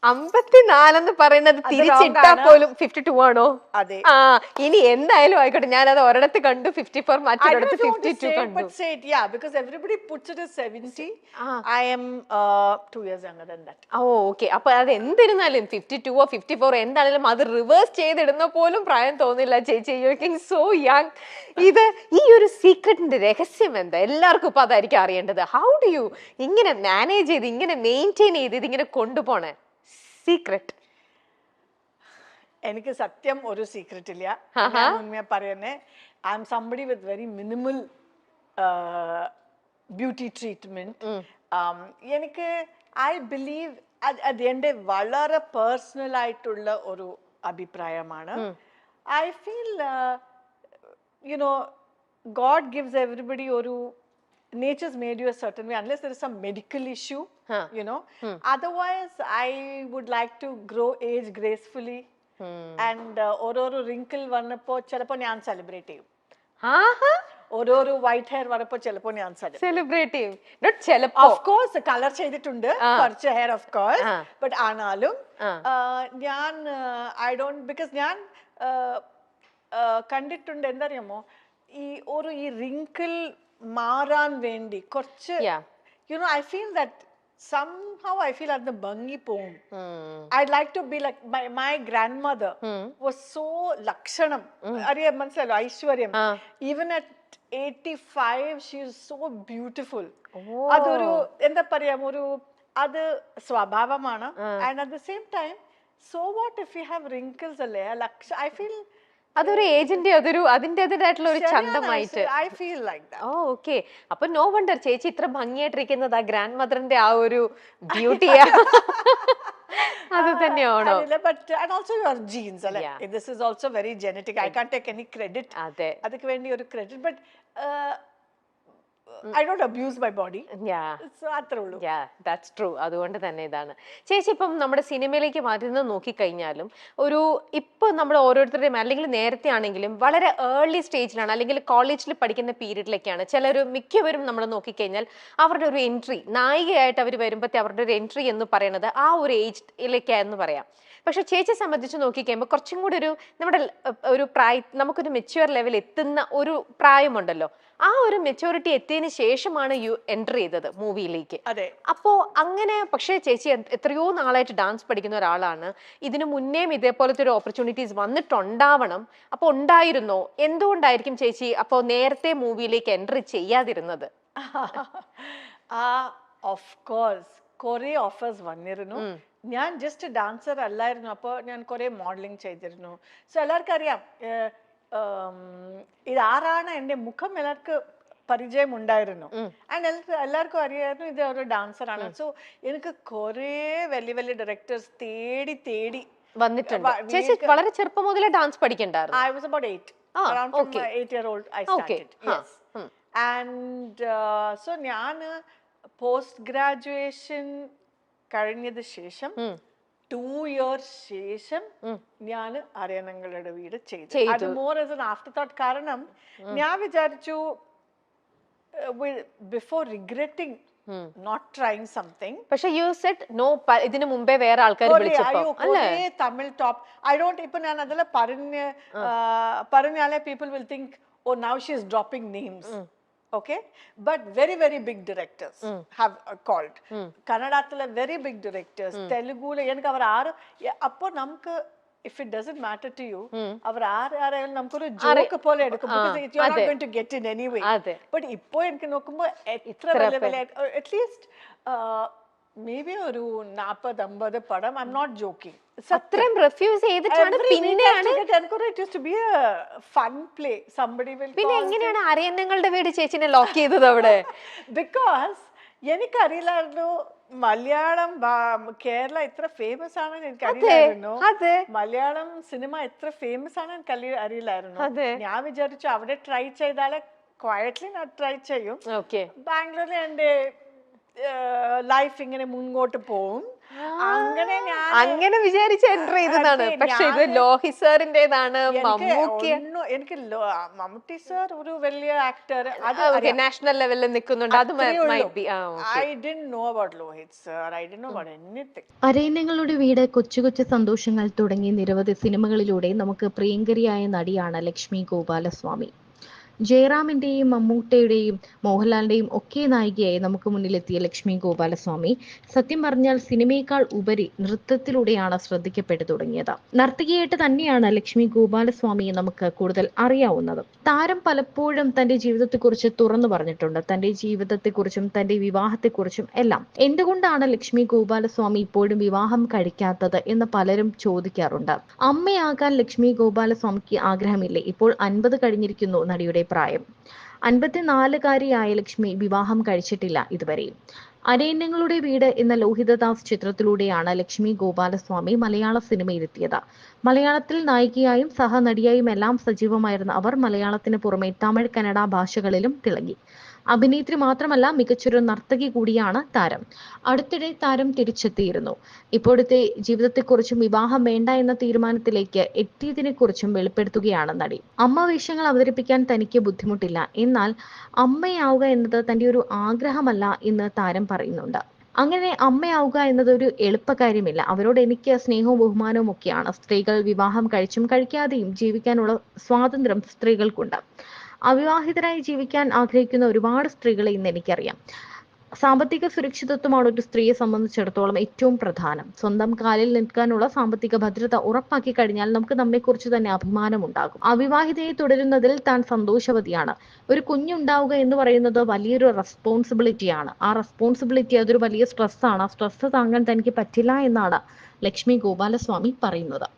54 പറയുന്നത് തിരിച്ചിട്ടാ പോലും 52 ആണോ? അതെ. ആ ഇനി എന്തായാലും ആയിക്കോട്ടെ, ഞാൻ അത് ഒരിടത്ത് കണ്ടു 54, മറ്റൊരിടത്ത് 52 കണ്ടു. But say it, yeah, because everybody puts it as 70. I am 2 years younger than that. ഓ ഓക്കെ. അപ്പൊ അത് എന്തിരുന്നാലും 52 54 എന്താണെങ്കിലും അത് റിവേഴ്സ് ചെയ്തിടുന്ന പോലും പ്രായം തോന്നില്ല ചേച്ചി. You looking so young. ഇത് ഈ ഒരു സീക്രട്ടിന്റെ രഹസ്യം എന്താ? എല്ലാവർക്കും ഇപ്പൊ അതായിരിക്കും അറിയേണ്ടത്. ഹൗ ഡു യു ഇങ്ങനെ മാനേജ് ചെയ്ത്, ഇങ്ങനെ മെയിൻറ്റെയിൻ ചെയ്ത്, ഇതിങ്ങനെ കൊണ്ടുപോണേ സീക്രട്ട്? എനിക്ക് സത്യം ഒരു സീക്രട്ട് ഇല്ല. മുന്നേ പറയുന്നേ, I M somebody with very minimal beauty treatment. എനിക്ക് ഐ ബിലീവ് അത് എൻ്റെ വളരെ പേഴ്സണൽ ആയിട്ടുള്ള ഒരു അഭിപ്രായമാണ്. I feel you know God gives everybody oru, nature's made you a certain way unless there is some medical issue, you know. Otherwise I would like to grow age gracefully. And oru wrinkle vannappo chelappo njan celebrate cheyum. oru white hair varappo chelappo njan celebrate cheyum. Not chelappo, of course color cheyidittunde കുറച്ച് hair of course, but aanalum njan I don't, because njan കണ്ടിട്ടുണ്ട് എന്തറിയാമോ, ഈ ഒരു ഈ wrinkle മാറാൻ വേണ്ടി കുറച്ച് you know I feel that somehow I feel at the ഭംഗി പോവും. I'd like to be like my grandmother was so lakshanam, അറിയാം മനസ്സിലല്ലോ, ഐശ്വര്യം. Even at 85 she is so beautiful. അതൊരു എന്താ പറയാ, ഒരു അത് സ്വഭാവമാണ്. And at the same time, so what if you have wrinkles അല്ലേ, I feel അതൊരു ഏജിന്റെ അതിൻ്റെതായിട്ടുള്ള ഒരു ചന്തമായിട്ട് I feel like that. ഓ ഓക്കെ. അപ്പൊ നോ വണ്ടർ ചേച്ചി ഇത്ര ഭംഗിയായിട്ടിരിക്കുന്നത് ആ ഗ്രാൻഡ് മദറിന്റെ ആ ഒരു ബ്യൂട്ടിയാ. അത് തന്നെയാണോ? But and also your genes, this is also very genetic. I can't take any credit. അതെ, adukku vendi oru credit, but I don't abuse my body. So അത്രേ ഉള്ളൂ. That's true. അതുകൊണ്ട് തന്നെ ഇതാണ് ചേച്ചി. ഇപ്പം നമ്മുടെ സിനിമയിലേക്ക് മാറ്റുന്ന നോക്കിക്കഴിഞ്ഞാലും ഒരു ഇപ്പൊ നമ്മൾ ഓരോരുത്തരുടെയും, അല്ലെങ്കിൽ നേരത്തെ ആണെങ്കിലും വളരെ ഏർലി സ്റ്റേജിലാണ്, അല്ലെങ്കിൽ കോളേജിൽ പഠിക്കുന്ന പീരീഡിലേക്കാണ് മിക്കവരും നമ്മൾ നോക്കിക്കഴിഞ്ഞാൽ അവരുടെ ഒരു എൻട്രി, നായികയായിട്ട് അവർ വരുമ്പോഴത്തെ അവരുടെ ഒരു എൻട്രി എന്ന് പറയുന്നത് ആ ഒരു ഏജിലേക്കാന്ന് പറയാം. പക്ഷെ ചേച്ചിയെ സംബന്ധിച്ച് നോക്കിക്കഴിയുമ്പോൾ കുറച്ചും കൂടി നമ്മുടെ ഒരു നമുക്കൊരു മെച്യൂർ ലെവൽ എത്തുന്ന ഒരു പ്രായമുണ്ടല്ലോ, ആ ഒരു മെച്യൂരിറ്റി എത്തിയതിനു ശേഷമാണ് എൻറ്റർ ചെയ്തത് മൂവിയിലേക്ക്. അപ്പോ അങ്ങനെ, പക്ഷേ ചേച്ചി എത്രയോ നാളായിട്ട് ഡാൻസ് പഠിക്കുന്ന ഒരാളാണ്. ഇതിനു മുന്നേയും ഇതേപോലത്തെ ഒരു ഓപ്പർച്യൂണിറ്റീസ് വന്നിട്ടുണ്ടാവണം. അപ്പൊ ഉണ്ടായിരുന്നോ? എന്തുകൊണ്ടായിരിക്കും ചേച്ചി അപ്പോ നേരത്തെ മൂവിയിലേക്ക് എൻട്രി ചെയ്യാതിരുന്നത്? ഓഫ് കോഴ്സ് കുറെ ഓഫേഴ്സ് വന്നിരുന്നു. ഞാൻ ജസ്റ്റ് ഡാൻസർ അല്ലായിരുന്നു, അപ്പോൾ ഞാൻ കുറെ മോഡലിംഗ് ചെയ്തിരുന്നു. സോ എല്ലാവർക്കും അറിയാം ഇതാരാണ്, എൻ്റെ മുഖം എല്ലാവർക്കും പരിചയം ഉണ്ടായിരുന്നു. ആൻഡ് എല്ലാവർക്കും അറിയായിരുന്നു ഇത് ഒരു ഡാൻസർ ആണ്. സോ എനിക്ക് കുറെ വലിയ വലിയ ഡയറക്ടേഴ്സ് തേടി തേടി വന്നിട്ടുണ്ട്. ചേച്ചി വളരെ ചെറുപ്പം മുതലേ dance പഠിക്കണ്ടായിരുന്നു? I was about 8. Around 8-year-old I started. Yes. And so ഞാൻ പോസ്റ്റ് ഗ്രാജുവേഷൻ കഴിഞ്ഞത് ശേഷം 2 years ശേഷം ഞാൻ അരയന്നങ്ങളുടെ വീട് ചെയ്തു. അത് മോർ ആസ് an afterthought. കാരണം ഞാൻ വിചാരിച്ചു before regretting not trying something. പക്ഷേ you said no, ഇതിനു മുമ്പേ വേറെ ആൾക്കാർ വിളിച്ചപ്പോൾ അല്ലേ? തമിഴ് ടോപ്പ് I don't, ഇപ്പൊ ഞാൻ അതല്ല പറഞ്ഞാലേ people will think, oh now she is dropping names. Okay, but very very big directors have called. Kannadathile very big directors, Telugu le enakku avar aaru appo namukku, if it doesn't matter to you, avar aaru namukku oru joke pole edukkum, because you are not going to get in anyway. But ippo enakku nokkumbo etra level at least maybe oru 40-50 padam, I'm not joking. അത്രയും refuse ചെയ്തിട്ടാണ് പിന്നെയാണ് it used to be a fun play. Somebody will പിന്നെ എങ്ങനെയാണ് അരയന്നങ്ങളുടെ വീട് ചേച്ചിനെ lock ചെയ്തത് അവിടെ? Because എനിക്കറിയില്ലായിരുന്നു മലയാളം കേരള ഇത്ര ഫേമസ് ആണെന്ന് എനിക്കറിയില്ലായിരുന്നു. മലയാളം സിനിമ എത്ര ഫേമസ് ആണെന്ന് എനിക്ക് അറിയില്ലായിരുന്നു. ഞാൻ വിചാരിച്ചു അവിടെ ട്രൈ ചെയ്താലേ ക്വയറ്റ്ലി ഞാൻ ട്രൈ ചെയ്യും. ബാംഗ്ലൂരിൽ എൻ്റെ ലൈഫ് ഇങ്ങനെ മുന്നോട്ട് പോവും. അങ്ങനെ ഞാൻ അങ്ങനെ വിചാരിച്ച് എൻ്റർ ചെയ്തതാണ്. പക്ഷെ ഇത് ലോഹിത് സാറിൻ്റെതാണ്, മമ്മൂക്കി എനിക്ക് മമ്മൂട്ടി സർ ഒരു വലിയ ആക്ടർ, അത് നാഷണൽ ലെവലിൽ നിൽക്കുന്നുണ്ട്. അത് might be. I didn't know about Lohit sir. I didn't know about anything. അരയന്നങ്ങളുടെ വീട്, കൊച്ചു കൊച്ചു സന്തോഷങ്ങൾ തുടങ്ങി നിരവധി സിനിമകളിലൂടെ നമുക്ക് പ്രിയങ്കരിയായ നടിയാണ് ലക്ഷ്മി ഗോപാലസ്വാമി. ജയറാമിന്റെയും മമ്മൂട്ടിയുടെയും മോഹൻലാലിന്റെയും ഒക്കെ നായികയായി നമുക്ക് മുന്നിലെത്തിയ ലക്ഷ്മി ഗോപാലസ്വാമി സത്യം പറഞ്ഞാൽ സിനിമയേക്കാൾ ഉപരി നൃത്തത്തിലൂടെയാണ് ശ്രദ്ധിക്കപ്പെട്ടു തുടങ്ങിയത്. നർത്തകിയായിട്ട് തന്നെയാണ് ലക്ഷ്മി ഗോപാലസ്വാമിയെ നമുക്ക് കൂടുതൽ അറിയാവുന്നത്. താരം പലപ്പോഴും തന്റെ ജീവിതത്തെക്കുറിച്ച് തുറന്നു പറഞ്ഞിട്ടുണ്ട്. തന്റെ ജീവിതത്തെക്കുറിച്ചും തന്റെ വിവാഹത്തെക്കുറിച്ചും എല്ലാം. എന്തുകൊണ്ടാണ് ലക്ഷ്മി ഗോപാലസ്വാമി ഇപ്പോഴും വിവാഹം കഴിക്കാത്തത് എന്ന് പലരും ചോദിക്കാറുണ്ട്. അമ്മയാകാൻ ലക്ഷ്മി ഗോപാലസ്വാമിക്ക് ആഗ്രഹമില്ലേ? ഇപ്പോൾ 50 കഴിഞ്ഞിരിക്കുന്നു നടിയുടെ പ്രായം. 54-കാരിയായ ലക്ഷ്മി വിവാഹം കഴിച്ചിട്ടില്ല ഇതുവരെയും. അരയന്നങ്ങളുടെ വീട് എന്ന ലോഹിതദാസ് ചിത്രത്തിലൂടെയാണ് ലക്ഷ്മി ഗോപാലസ്വാമി മലയാള സിനിമയിലെത്തിയത്. മലയാളത്തിൽ നായികയായും സഹനടിയായും എല്ലാം സജീവമായിരുന്ന അവർ മലയാളത്തിന് പുറമെ തമിഴ്, കന്നഡ ഭാഷകളിലും തിളങ്ങി. അഭിനേത്രി മാത്രമല്ല, മികച്ചൊരു നർത്തകി കൂടിയാണ് താരം. അടുത്തിടെ താരം തിരിച്ചെത്തിയിരുന്നു. ഇപ്പോഴത്തെ ജീവിതത്തെക്കുറിച്ചും വിവാഹം വേണ്ട എന്ന തീരുമാനത്തിലേക്ക് എത്തിയതിനെ കുറിച്ചും വെളിപ്പെടുത്തുകയാണ് നടി. അമ്മ വേഷങ്ങൾ അവതരിപ്പിക്കാൻ തനിക്ക് ബുദ്ധിമുട്ടില്ല, എന്നാൽ അമ്മയാവുക എന്നത് തന്റെ ഒരു ആഗ്രഹമല്ല എന്ന് താരം പറയുന്നുണ്ട്. അങ്ങനെ അമ്മയാവുക എന്നത് ഒരു എളുപ്പകാര്യമില്ല. അവരോട് എനിക്ക് സ്നേഹവും ബഹുമാനവും ഒക്കെയാണ്. സ്ത്രീകൾ വിവാഹം കഴിച്ചും കഴിക്കാതെയും ജീവിക്കാനുള്ള സ്വാതന്ത്ര്യം സ്ത്രീകൾക്കുണ്ട്. അവിവാഹിതരായി ജീവിക്കാൻ ആഗ്രഹിക്കുന്ന ഒരുപാട് സ്ത്രീകളെ ഇന്ന് എനിക്കറിയാം. സാമ്പത്തിക സുരക്ഷിതത്വമാണ് ഒരു സ്ത്രീയെ സംബന്ധിച്ചിടത്തോളം ഏറ്റവും പ്രധാനം. സ്വന്തം കാലിൽ നിൽക്കാനുള്ള സാമ്പത്തിക ഭദ്രത ഉറപ്പാക്കി കഴിഞ്ഞാൽ നമുക്ക് നമ്മെക്കുറിച്ച് തന്നെ അഭിമാനമുണ്ടാകും. അവിവാഹിതയെ തുടരുന്നതിൽ താൻ സന്തോഷവതിയാണ്. ഒരു കുഞ്ഞുണ്ടാവുക എന്ന് പറയുന്നത് വലിയൊരു റെസ്പോൺസിബിലിറ്റിയാണ്. ആ റെസ്പോൺസിബിലിറ്റി അതൊരു വലിയ സ്ട്രെസ്സാണ്. ആ സ്ട്രെസ് താങ്ങാൻ തനിക്ക് പറ്റില്ല എന്നാണ് ലക്ഷ്മി ഗോപാലസ്വാമി പറയുന്നത്.